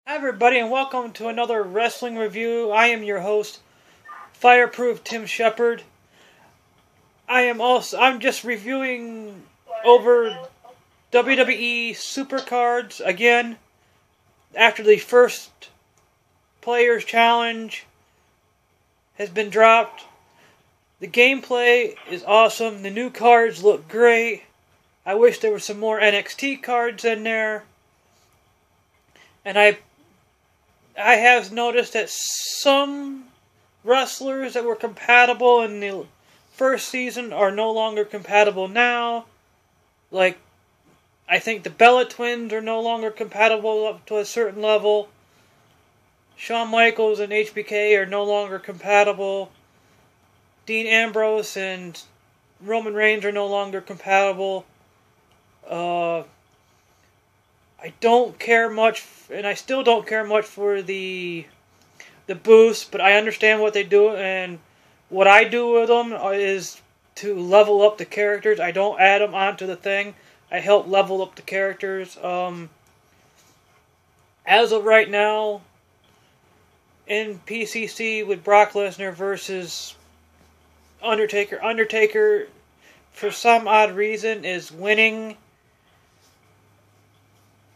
Hi everybody and welcome to another wrestling review. I am your host, Fireproof Tim Shepard. I'm just reviewing over WWE SUPERCARDs again after the first Players Challenge has been dropped. The gameplay is awesome. The new cards look great. I wish there were some more NXT cards in there. And I have noticed that some wrestlers that were compatible in the first season are no longer compatible now. Like, I think the Bella Twins are no longer compatible up to a certain level. Shawn Michaels and HBK are no longer compatible. Dean Ambrose and Roman Reigns are no longer compatible. I don't care much, and I still don't care much for the boost, but I understand what they do, and what I do with them is to level up the characters. I don't add them onto the thing. I help level up the characters. As of right now, in PCC with Brock Lesnar versus Undertaker, for some odd reason, is winning.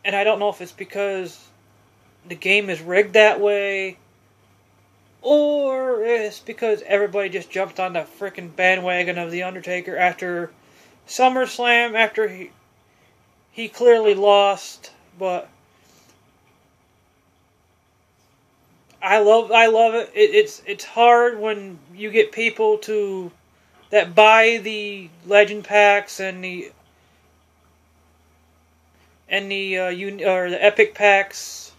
And I don't know if it's because the game is rigged that way, or it's because everybody just jumped on the frickin' bandwagon of The Undertaker after SummerSlam, after he clearly lost. But I love it. It's hard when you get people that buy the Legend packs and the Epic packs,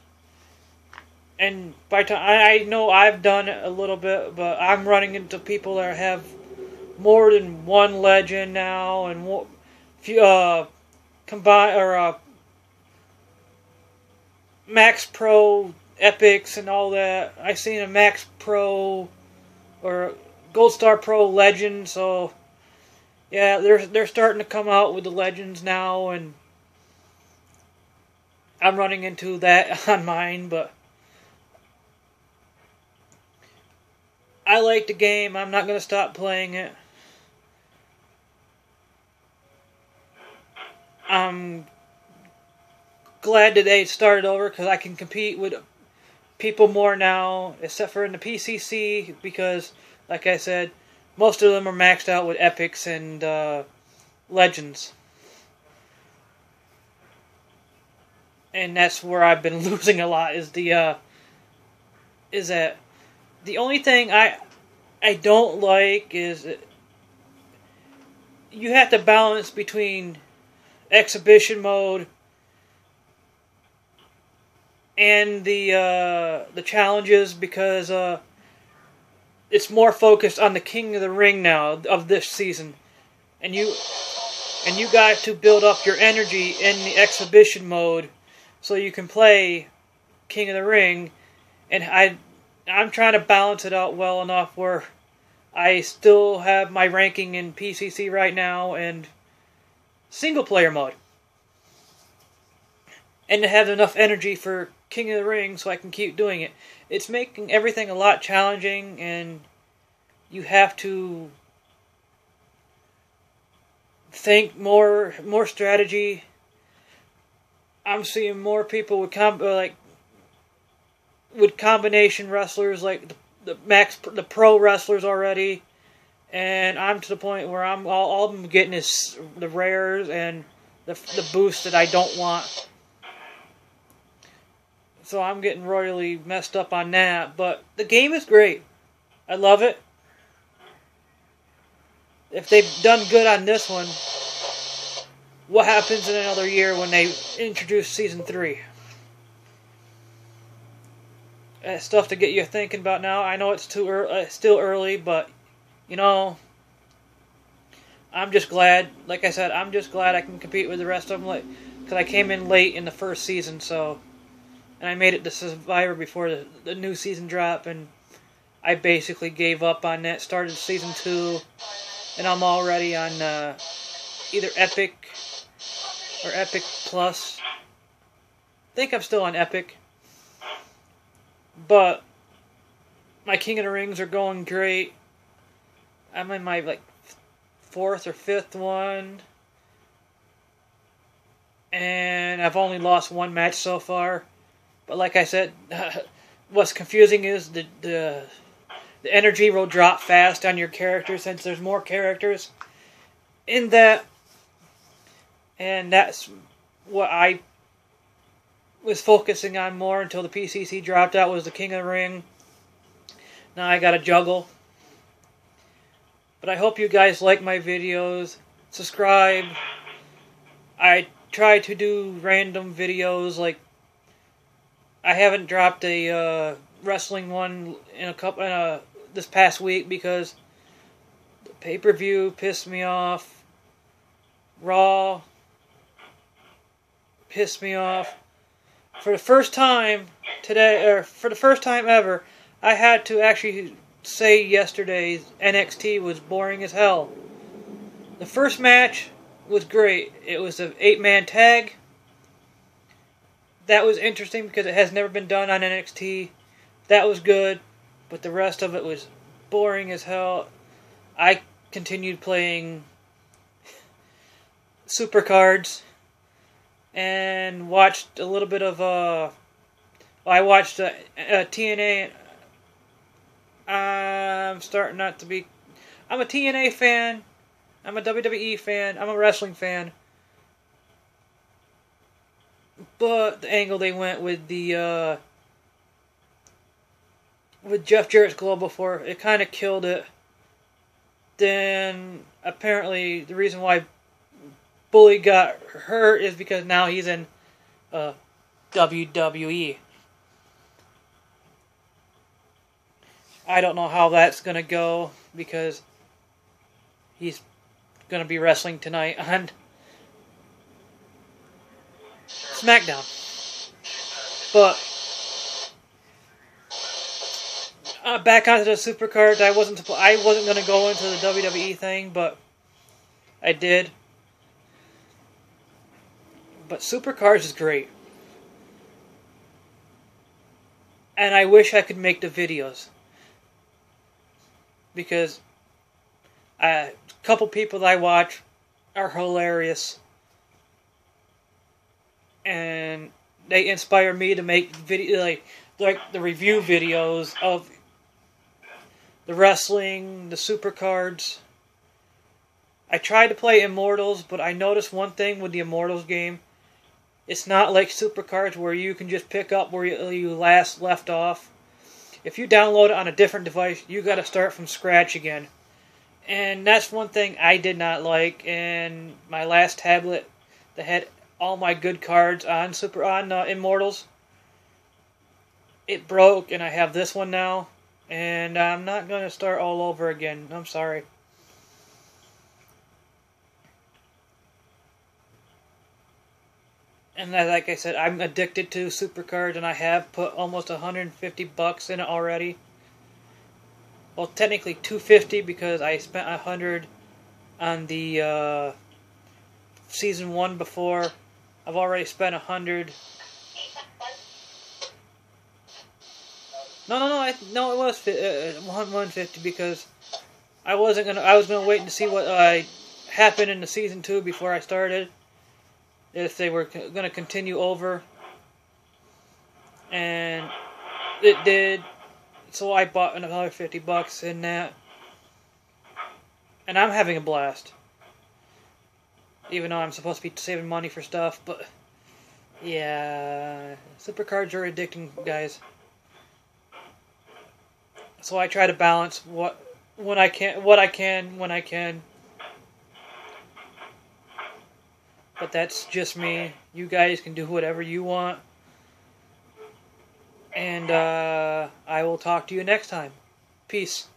and by time I know I've done it a little bit, but I'm running into people that have more than one Legend now, and Max Pro Epics and all that. I seen a Max Pro or Gold Star Pro Legend, so yeah, they're starting to come out with the Legends now, and I'm running into that on mine, but I like the game. I'm not going to stop playing it. I'm glad that they started over because I can compete with people more now, except for in the PCC, because, like I said, most of them are maxed out with Epics and Legends. And that's where I've been losing a lot, is that the only thing I don't like is you have to balance between exhibition mode and the challenges, because it's more focused on the King of the Ring now of this season, and you got to build up your energy in the exhibition mode so you can play King of the Ring, and I'm trying to balance it out well enough where I still have my ranking in PCC right now and single player mode, and to have enough energy for King of the Ring so I can keep doing it. It's making everything a lot challenging, and you have to think more strategy. I'm seeing more people with combination wrestlers, like the pro wrestlers already, and I'm to the point where all I'm getting is the rares and the boost that I don't want. So I'm getting royally messed up on that, but the game is great. I love it. If they've done good on this one, what happens in another year when they introduce Season 3? That's stuff to get you thinking about now. I know it's still early, but, I'm just glad, like I said, I'm just glad I can compete with the rest of them, because I came in late in the first season, and I made it to Survivor before the new season dropped, and I basically gave up on that, started Season 2, and I'm already on either Epic or Epic Plus. I think I'm still on Epic. But my King of the Rings are going great. I'm in my like 4th or 5th one. And I've only lost one match so far. But like I said, what's confusing is the energy will drop fast on your character since there's more characters in that. And that's what I was focusing on more until the PCC dropped out, was the King of the Ring. Now I gotta juggle. But I hope you guys like my videos. Subscribe. I try to do random videos, like I haven't dropped a wrestling one in this past week because the pay-per-view pissed me off. Raw pissed me off. For the first time today, or for the first time ever, I had to actually say yesterday's NXT was boring as hell. The first match was great. It was an 8-man tag. That was interesting because it has never been done on NXT. That was good, but the rest of it was boring as hell. I continued playing SUPERCARDS and watched a little bit of I watched TNA. I'm starting not to be. I'm a TNA fan. I'm a WWE fan. I'm a wrestling fan. But the angle they went with the with Jeff Jarrett's Global for, it kind of killed it. Then apparently the reason why Bully got hurt is because now he's in WWE. I don't know how that's going to go because he's going to be wrestling tonight on SmackDown. But back onto the SUPERCARD. I wasn't going to go into the WWE thing, but I did. But SUPERCARDS is great. And I wish I could make the videos. Because a couple people that I watch are hilarious. And they inspire me to make like the review videos of the wrestling, the SUPERCARDS. I tried to play Immortals, but I noticed one thing with the Immortals game. It's not like SUPERCARDS where you can just pick up where you last left off. If you download it on a different device, you got to start from scratch again. And that's one thing I did not like. And my last tablet that had all my good cards on Immortals, it broke, and I have this one now. And I'm not going to start all over again. I'm sorry. And like I said, I'm addicted to SUPERCARDS, and I have put almost $150 in it already. Well, technically $250 because I spent $100 on the season 1 before. I've already spent $100. No, it was $150 because I was gonna wait and see what happened in the season 2 before I started. If they were going to continue over. And it did. So I bought another $50 in that. And I'm having a blast. Even though I'm supposed to be saving money for stuff. But yeah, SUPERCARDS are addicting, guys. So I try to balance what I can when I can. But that's just me. You guys can do whatever you want. And I will talk to you next time. Peace.